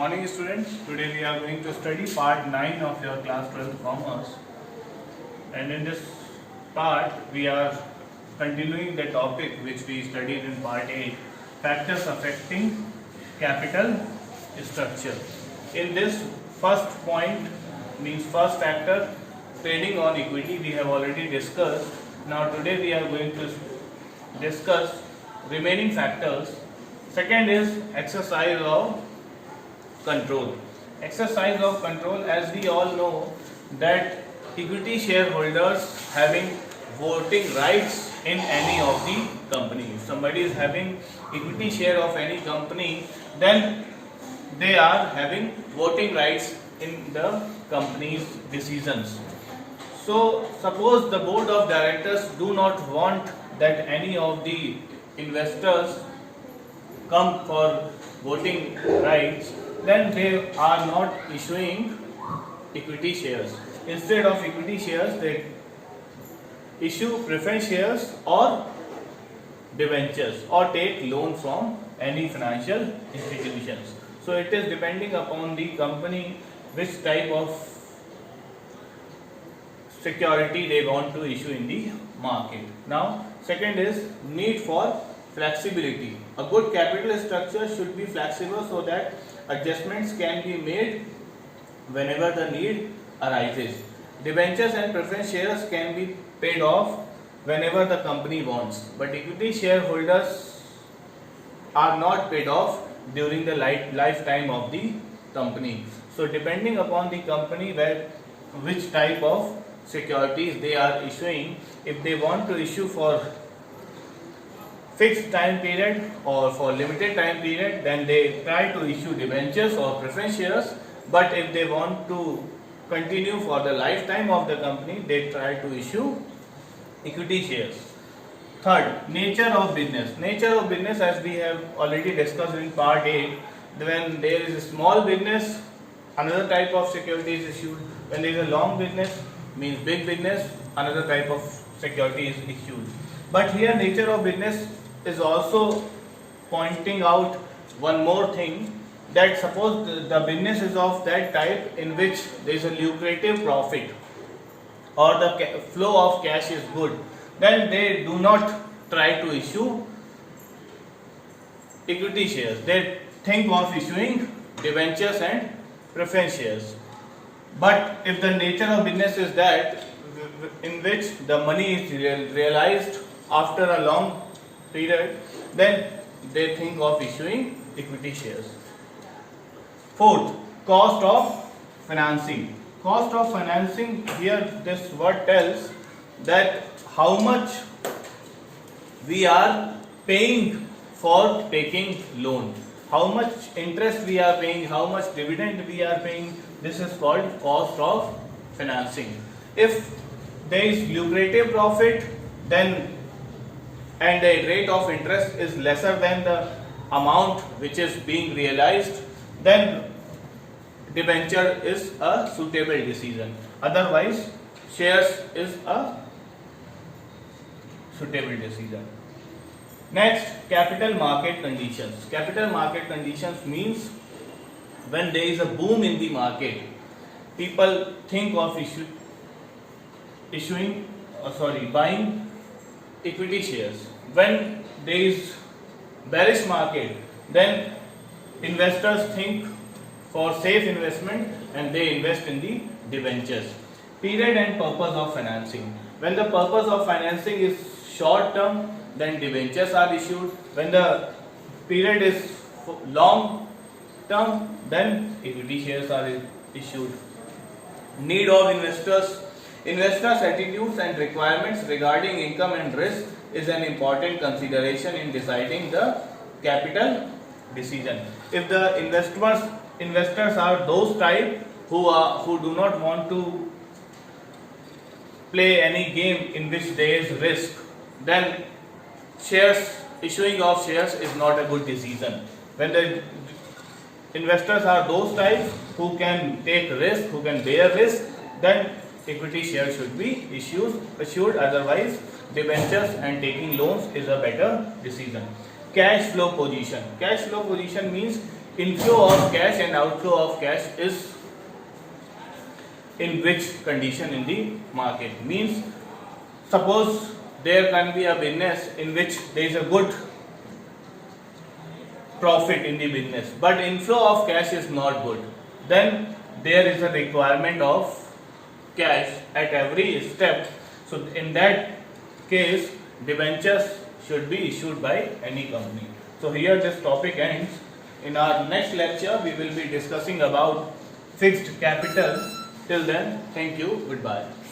morning students. Today we are going to study part 9 of your class 12 commerce, and in this part we are continuing the topic which we studied in part 8, factors affecting capital structure. In this first point, means first factor, trading on equity, we have already discussed. Now today we are going to discuss remaining factors. Second is exercise of control. Exercise of control, as we all know that equity shareholders having voting rights in any of the company. If somebody is having equity share of any company, then they are having voting rights in the company's decisions. So suppose the board of directors do not want that any of the investors come for voting rights, then they are not issuing equity shares. Instead of equity shares, they issue preference shares or debentures or take loan from any financial institutions. So it is depending upon the company which type of security they want to issue in the market. Now, second is need for flexibility. A good capital structure should be flexible so that adjustments can be made whenever the need arises. Debentures and preference shares can be paid off whenever the company wants, but equity shareholders are not paid off during the lifetime of the company. So depending upon the company which type of securities they are issuing, if they want to issue for fixed time period or for limited time period, then they try to issue debentures or preference shares. But if they want to continue for the lifetime of the company, they try to issue equity shares. Third, nature of business. Nature of business, as we have already discussed in part 8, when there is a small business, another type of security is issued. When there is a long business, means big business, another type of security is issued. But here nature of business is also pointing out one more thing, that suppose the business is of that type in which there is a lucrative profit or the flow of cash is good, then they do not try to issue equity shares. They think of issuing debentures and preference shares. But if the nature of business is that in which the money is realized after a long period, then they think of issuing equity shares. Fourth, cost of financing. Cost of financing, here this word tells that how much we are paying for taking loan, how much interest we are paying, how much dividend we are paying. This is called cost of financing. If there is lucrative profit, then and the rate of interest is lesser than the amount which is being realized, then debenture is a suitable decision. Otherwise, shares is a suitable decision. Next, capital market conditions. Capital market conditions means when there is a boom in the market, people think of buying equity shares. When there is bearish market, then investors think for safe investment and they invest in the debentures. Period and purpose of financing. When the purpose of financing is short term, then debentures are issued. When the period is long term, then equity shares are issued. Need of investors. Investors' attitudes and requirements regarding income and risk is an important consideration in deciding the capital decision. If the investors are those type who do not want to play any game in which there is risk, then issuing of shares is not a good decision. When the investors are those types who can take risk, who can bear risk, then equity shares should be issued. Otherwise, debentures and taking loans is a better decision. Cash flow position. Cash flow position means inflow of cash and outflow of cash is in which condition in the market. Means, suppose there can be a business in which there is a good profit in the business, but inflow of cash is not good, then there is a requirement of cash at every step. So in that case, debentures should be issued by any company. So here this topic ends. In our next lecture, we will be discussing about fixed capital. Till then, thank you, goodbye.